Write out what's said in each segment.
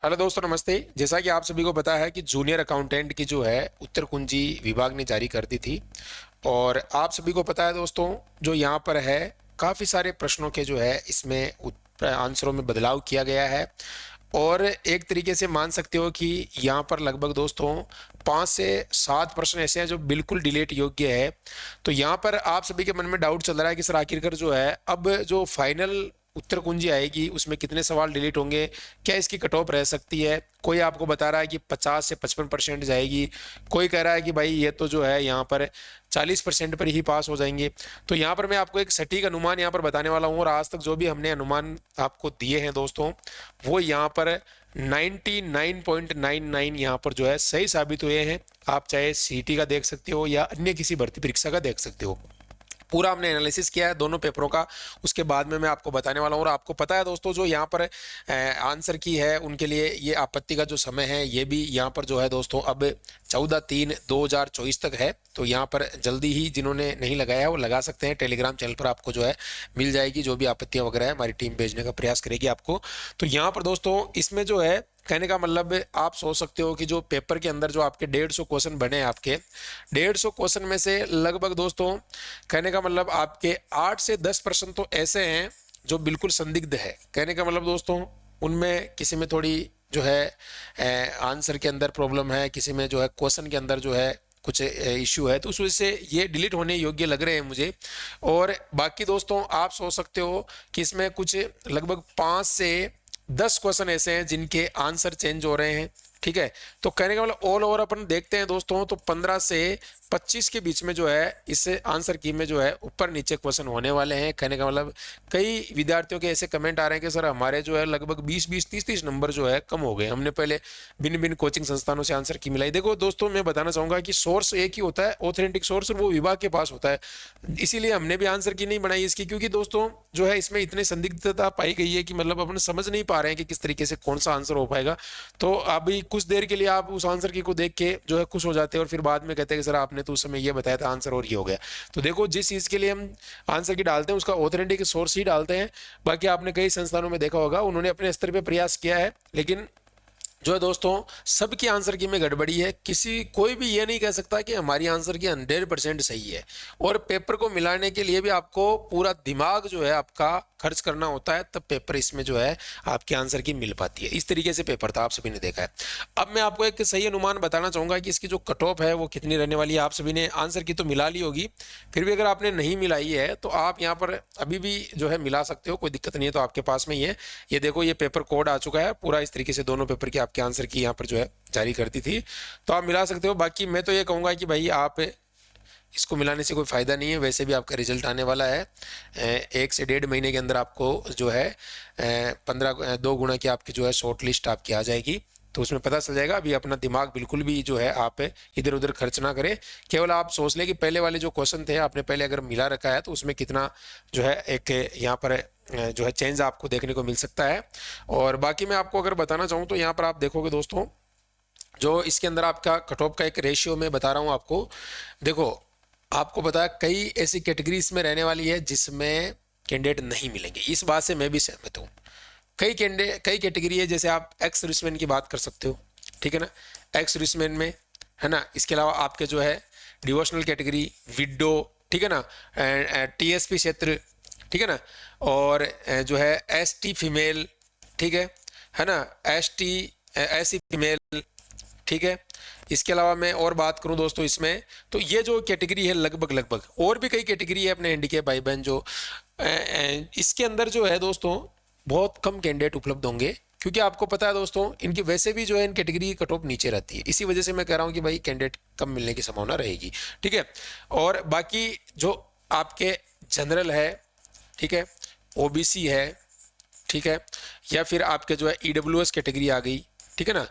Hello दोस्तों, नमस्ते। जैसा कि आप सभी को पता है कि जूनियर अकाउंटेंट की जो है उत्तर कुंजी विभाग ने जारी कर दी थी। और आप सभी को पता है दोस्तों, जो यहाँ पर है काफ़ी सारे प्रश्नों के जो है इसमें आंसरों में बदलाव किया गया है। और एक तरीके से मान सकते हो कि यहाँ पर लगभग दोस्तों 5 से 7 प्रश्न ऐसे हैं जो बिल्कुल डिलीट योग्य है। तो यहाँ पर आप सभी के मन में डाउट चल रहा है कि सर आखिरकार जो है अब जो फाइनल उत्तर कुंजी आएगी उसमें कितने सवाल डिलीट होंगे, क्या इसकी कट ऑफ रह सकती है। कोई आपको बता रहा है कि 50 से 55% जाएगी, कोई कह रहा है कि भाई ये तो जो है यहाँ पर 40% पर ही पास हो जाएंगे। तो यहाँ पर मैं आपको एक सटीक अनुमान यहाँ पर बताने वाला हूँ, और आज तक जो भी हमने अनुमान आपको दिए हैं दोस्तों, वो यहाँ पर 99.99 यहाँ पर जो है सही साबित हुए हैं। आप चाहे सीटी का देख सकते हो या अन्य किसी भर्ती परीक्षा का देख सकते हो। पूरा हमने एनालिसिस किया है दोनों पेपरों का, उसके बाद में मैं आपको बताने वाला हूँ। और आपको पता है दोस्तों, जो यहाँ पर आंसर की है उनके लिए ये आपत्ति का जो समय है ये भी यहाँ पर जो है दोस्तों अब 14/3/2024 तक है। तो यहाँ पर जल्दी ही जिन्होंने नहीं लगाया है वो लगा सकते हैं। टेलीग्राम चैनल पर आपको जो है मिल जाएगी, जो भी आपत्तियां वगैरह है हमारी टीम भेजने का प्रयास करेगी आपको। तो यहाँ पर दोस्तों इसमें जो है कहने का मतलब आप सोच सकते हो कि जो पेपर के अंदर जो आपके 150 क्वेश्चन बने हैं, आपके 150 क्वेश्चन में से लगभग दोस्तों कहने का मतलब आपके 8 से 10% तो ऐसे हैं जो बिल्कुल संदिग्ध है। कहने का मतलब दोस्तों उनमें किसी में थोड़ी जो है आंसर के अंदर प्रॉब्लम है, किसी में जो है क्वेश्चन के अंदर जो है कुछ इश्यू है, तो उस वजह से ये डिलीट होने योग्य लग रहे हैं मुझे। और बाकी दोस्तों आप सोच सकते हो कि इसमें कुछ लगभग 5 से 10 क्वेश्चन ऐसे हैं जिनके आंसर चेंज हो रहे हैं। ठीक है, तो कहने का मतलब ऑल ओवर अपन देखते हैं दोस्तों तो 15 से 25 के बीच में जो है इस आंसर की में जो है ऊपर नीचे क्वेश्चन होने वाले हैं। कहने का मतलब कई विद्यार्थियों के ऐसे कमेंट आ रहे हैं कि सर हमारे जो है लगभग 20-20 30-30 नंबर जो है कम हो गए, हमने पहले भिन्न भिन्न कोचिंग संस्थानों से आंसर की मिलाई। देखो दोस्तों, मैं बताना चाहूंगा कि सोर्स एक ही होता है, ऑथेंटिक सोर्स, और वो विभाग के पास होता है। इसीलिए हमने भी आंसर की नहीं बनाई इसकी, क्योंकि दोस्तों जो है इसमें इतनी संदिग्धता पाई गई है कि मतलब अपन समझ नहीं पा रहे हैं कि किस तरीके से कौन सा आंसर हो पाएगा। तो अभी कुछ देर के लिए आप उस आंसर की को देख के जो है खुश हो जाते हैं और फिर बाद में कहते हैं कि सर आपने तो उस समय ये बताया था आंसर और ये हो गया। तो देखो, जिस चीज के लिए हम आंसर की डालते हैं उसका ऑथेंटिक सोर्स ही डालते हैं। बाकी आपने कई संस्थानों में देखा होगा उन्होंने अपने स्तर पे प्रयास किया है, लेकिन जो है दोस्तों सबकी आंसर की में गड़बड़ी है। कोई भी ये नहीं कह सकता कि हमारी आंसर की 100% सही है। और पेपर को मिलाने के लिए भी आपको पूरा दिमाग जो है आपका खर्च करना होता है, तब पेपर इसमें जो है आपके आंसर की मिल पाती है। इस तरीके से पेपर था, आप सभी ने देखा है। अब मैं आपको एक सही अनुमान बताना चाहूंगा कि इसकी जो कट ऑफ है वो कितनी रहने वाली है। आप सभी ने आंसर की तो मिला ली होगी, फिर भी अगर आपने नहीं मिलाई है तो आप यहाँ पर अभी भी जो है मिला सकते हो, कोई दिक्कत नहीं है। तो आपके पास में ही है, ये देखो ये पेपर कोड आ चुका है पूरा इस तरीके से, दोनों पेपर की आपके आंसर की यहाँ पर जो है जारी करती थी, तो आप मिला सकते हो। बाकी मैं तो ये कहूंगा कि भाई आप इसको मिलाने से कोई फायदा नहीं है, वैसे भी आपका रिजल्ट आने वाला है 1 से 1.5 महीने के अंदर। आपको जो है 2 गुना की आपकी जो है शॉर्ट लिस्ट आपकी आ जाएगी, तो उसमें पता चल जाएगा। अभी अपना दिमाग बिल्कुल भी जो है आप इधर उधर खर्च ना करें। केवल आप सोच लें कि पहले वाले जो क्वेश्चन थे आपने पहले अगर मिला रखा है तो उसमें कितना जो है एक यहाँ पर जो है चेंज आपको देखने को मिल सकता है। और बाकी मैं आपको अगर बताना चाहूँ तो यहाँ पर आप देखोगे दोस्तों, जो इसके अंदर आपका कट ऑफ का एक रेशियो में बता रहा हूँ आपको। देखो, आपको पता है कई ऐसी कैटेगरी इसमें रहने वाली है जिसमें कैंडिडेट नहीं मिलेंगे, इस बात से मैं भी सहमत हूँ। कई कैटेगरी है, जैसे आप एक्स सर्विसमैन की बात कर सकते हो, ठीक है ना, एक्स सर्विसमैन में, है ना। इसके अलावा आपके जो है डिवोशनल कैटेगरी, विडो, ठीक है ना, टीएसपी क्षेत्र, ठीक है ना, और जो है एसटी फीमेल, ठीक है ना, एसटी एससी फीमेल, ठीक है। इसके अलावा मैं और बात करूं दोस्तों इसमें, तो ये जो कैटेगरी है लगभग लगभग और भी कई कैटेगरी है अपने हैंडीकैप भाई बहन जो इसके अंदर जो है दोस्तों बहुत कम कैंडिडेट उपलब्ध होंगे, क्योंकि आपको पता है दोस्तों इनकी वैसे भी जो है इन कैटेगरी की कट ऑफ नीचे रहती है। इसी वजह से मैं कह रहा हूं कि भाई कैंडिडेट कम मिलने की संभावना रहेगी, ठीक है। और बाकी जो आपके जनरल है, ठीक है, ओबीसी है, ठीक है, या फिर आपके जो है ईडब्ल्यूएस कैटेगरी आ गई, ठीक है ना,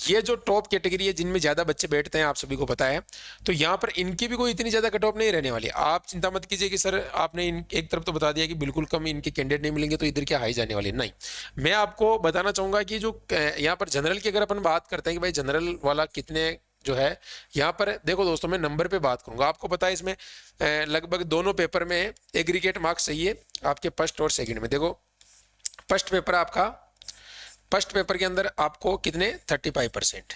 ये जो टॉप कैटेगरी है जिनमें ज्यादा बच्चे बैठते हैं आप सभी को पता है, तो यहाँ पर इनकी भी कोई इतनी ज्यादा कट ऑफ नहीं रहने वाली। आप चिंता मत कीजिए कि सर आपने एक तरफ तो बता दिया कि बिल्कुल कम इनके कैंडिडेट नहीं मिलेंगे तो इधर क्या हाई जाने वाली, नहीं। मैं आपको बताना चाहूंगा कि जो यहाँ पर जनरल की अगर अपन बात करते हैं कि भाई जनरल वाला कितने जो है, यहाँ पर देखो दोस्तों मैं नंबर पे बात करूंगा। आपको पता है इसमें लगभग दोनों पेपर में एग्रीगेट मार्क्स चाहिए आपके फर्स्ट और सेकंड में। देखो फर्स्ट पेपर आपका फर्स्ट पेपर के अंदर आपको कितने 35%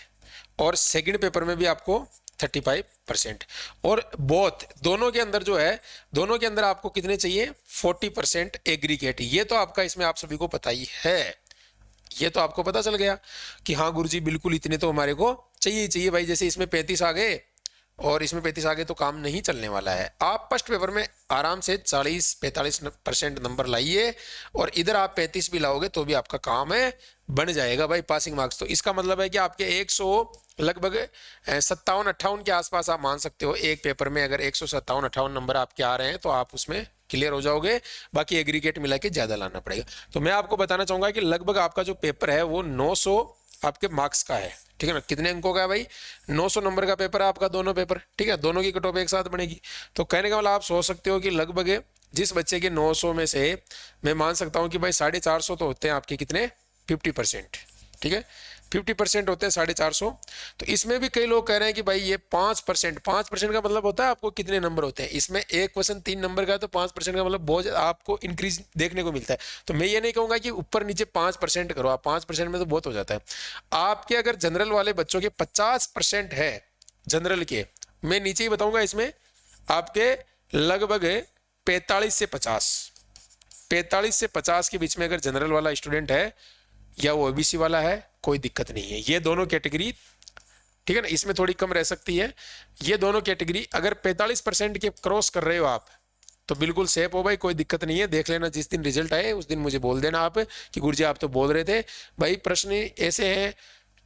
और सेकंड पेपर में भी आपको 35% और बोथ दोनों के अंदर जो है, दोनों के अंदर आपको कितने चाहिए 40% एग्रीगेट। ये तो आपका इसमें आप सभी को पता ही है, ये तो आपको पता चल गया कि हाँ गुरुजी बिल्कुल इतने तो हमारे को चाहिए ही चाहिए भाई। जैसे इसमें 35 आ गए और इसमें 35 आ गए तो काम नहीं चलने वाला है। आप फर्स्ट पेपर में आराम से 40-45% नंबर लाइए और इधर आप 35 भी लाओगे तो भी आपका काम है बन जाएगा भाई पासिंग मार्क्स। तो इसका मतलब है कि आपके 100 लगभग 57-58 के आसपास आप मान सकते हो एक पेपर में। अगर 157-58 नंबर आपके आ रहे हैं तो आप उसमें क्लियर हो जाओगे, बाकी एग्रीगेट मिला के ज्यादा लाना पड़ेगा। तो मैं आपको बताना चाहूंगा कि लगभग आपका जो पेपर है वो 900 आपके मार्क्स का है, ठीक है ना। कितने अंकों का है भाई 900 नंबर का पेपर है आपका, दोनों पेपर, ठीक है। दोनों की कट ऑफ एक साथ बनेगी। तो कहने का मतलब आप सोच सकते हो कि लगभग जिस बच्चे के 900 में से मैं मान सकता हूं कि भाई 450 तो होते हैं आपके कितने 50%, ठीक है 50% होते हैं 450। तो इसमें भी कई लोग कह रहे हैं कि भाई ये 5% का मतलब होता है आपको कितने नंबर होते हैं। इसमें एक क्वेश्चन 3 नंबर का है तो 5% का मतलब बहुत आपको इंक्रीज देखने को मिलता है। तो मैं ये नहीं कहूंगा कि ऊपर नीचे 5% करो आप, 5% में तो बहुत हो जाता है। आपके अगर जनरल वाले बच्चों के 50% है जनरल के, मैं नीचे ही बताऊंगा इसमें आपके लगभग 45 से 50 के बीच में अगर जनरल वाला स्टूडेंट है या वो ओबीसी वाला है कोई दिक्कत नहीं है। ये दोनों कैटेगरी, ठीक है ना, इसमें थोड़ी कम रह सकती है। ये दोनों कैटेगरी अगर 45% के क्रॉस कर रहे हो आप तो बिल्कुल सेफ हो भाई, कोई दिक्कत नहीं है। देख लेना जिस दिन रिजल्ट आए उस दिन मुझे बोल देना आप कि गुरुजी आप तो बोल रहे थे भाई प्रश्न ऐसे हैं,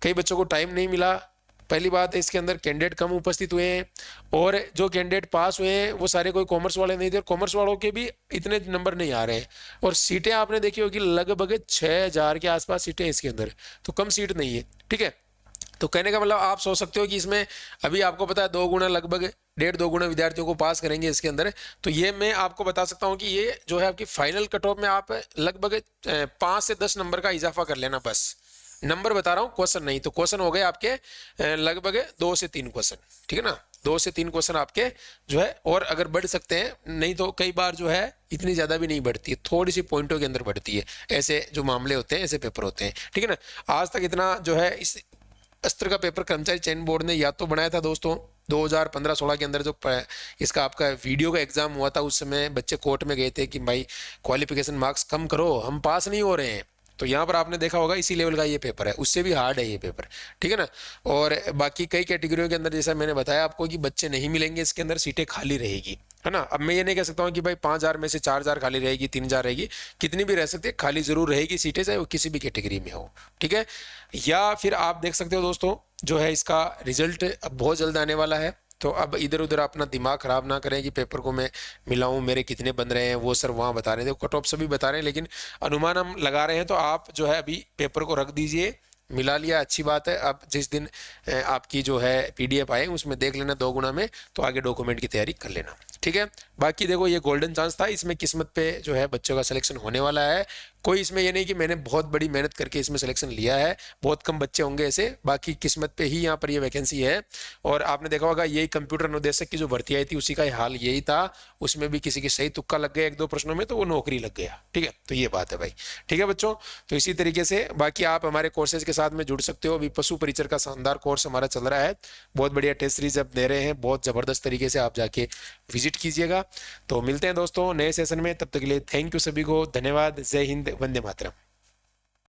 कई बच्चों को टाइम नहीं मिला। पहली बात है इसके अंदर कैंडिडेट कम उपस्थित हुए हैं और जो कैंडिडेट पास हुए हैं वो सारे कोई कॉमर्स वाले नहीं थे, कॉमर्स वालों के भी इतने नंबर नहीं आ रहे हैं। और सीटें आपने देखी होगी लगभग 6000 के आसपास सीटें इसके अंदर, तो कम सीट नहीं है, ठीक है। तो कहने का मतलब आप सोच सकते हो कि इसमें अभी आपको पता है 2 गुना लगभग 1.5-2 गुना विद्यार्थियों को पास करेंगे इसके अंदर। तो ये मैं आपको बता सकता हूँ कि ये जो है आपकी फाइनल कट ऑफ में आप लगभग 5 से 10 नंबर का इजाफा कर लेना, बस नंबर बता रहा हूँ क्वेश्चन नहीं। तो क्वेश्चन हो गए आपके लगभग 2 से 3 क्वेश्चन, ठीक है ना, 2 से 3 क्वेश्चन आपके जो है, और अगर बढ़ सकते हैं नहीं तो कई बार जो है इतनी ज्यादा भी नहीं बढ़ती है, थोड़ी सी पॉइंटों के अंदर बढ़ती है। ऐसे जो मामले होते हैं ऐसे पेपर होते हैं, ठीक है ना। आज तक इतना जो है इस अस्त्र का पेपर कर्मचारी चयन बोर्ड ने या तो बनाया था दोस्तों 2015-16 के अंदर, जो इसका आपका वीडियो का एग्जाम हुआ था उस समय बच्चे कोर्ट में गए थे कि भाई क्वालिफिकेशन मार्क्स कम करो, हम पास नहीं हो रहे हैं। तो यहाँ पर आपने देखा होगा इसी लेवल का ये पेपर है, उससे भी हार्ड है ये पेपर, ठीक है ना। और बाकी कई कैटेगरियों के अंदर जैसा मैंने बताया आपको कि बच्चे नहीं मिलेंगे, इसके अंदर सीटें खाली रहेगी, है ना। अब मैं ये नहीं कह सकता हूँ कि भाई 5000 में से 4000 खाली रहेगी, 3000 रहेगी, कितनी भी रह सकती है, खाली जरूर रहेगी सीटें, चाहे वो किसी भी कैटेगरी में हो, ठीक है। या फिर आप देख सकते हो दोस्तों जो है इसका रिजल्ट अब बहुत जल्द आने वाला है। तो अब इधर उधर अपना दिमाग खराब ना करें कि पेपर को मैं मिलाऊं मेरे कितने बन रहे हैं, वो सर वहाँ बता रहे थे, कट ऑफ सभी बता रहे हैं, लेकिन अनुमान हम लगा रहे हैं। तो आप जो है अभी पेपर को रख दीजिए, मिला लिया अच्छी बात है। अब जिस दिन आपकी जो है पीडीएफ आए उसमें देख लेना 2 गुना में, तो आगे डॉक्यूमेंट की तैयारी कर लेना, ठीक है। बाकी देखो ये गोल्डन चांस था, इसमें किस्मत पे जो है बच्चों का सिलेक्शन होने वाला है। कोई इसमें ये नहीं कि मैंने बहुत बड़ी मेहनत करके इसमें सिलेक्शन लिया है, बहुत कम बच्चे होंगे ऐसे, बाकी किस्मत पे ही यहाँ पर ये वैकेंसी है। और आपने देखा होगा यही कंप्यूटर अनुदेशक की जो भर्ती आई थी उसी का हाल यही था, उसमें भी किसी की सही तुक्का लग गया 1-2 प्रश्नों में तो वो नौकरी लग गया, ठीक है। तो ये बात है भाई, ठीक है बच्चों। तो इसी तरीके से बाकी आप हमारे कोर्सेज के साथ में जुड़ सकते हो। अभी पशु परिचर का शानदार कोर्स हमारा चल रहा है, बहुत बढ़िया टेस्ट सीरीज अब दे रहे हैं, बहुत जबरदस्त तरीके से आप जाके विजिट कीजिएगा। तो मिलते हैं दोस्तों नए सेशन में, तब तक के लिए थैंक यू सभी को, धन्यवाद, जय हिंद, वंदे मातरम।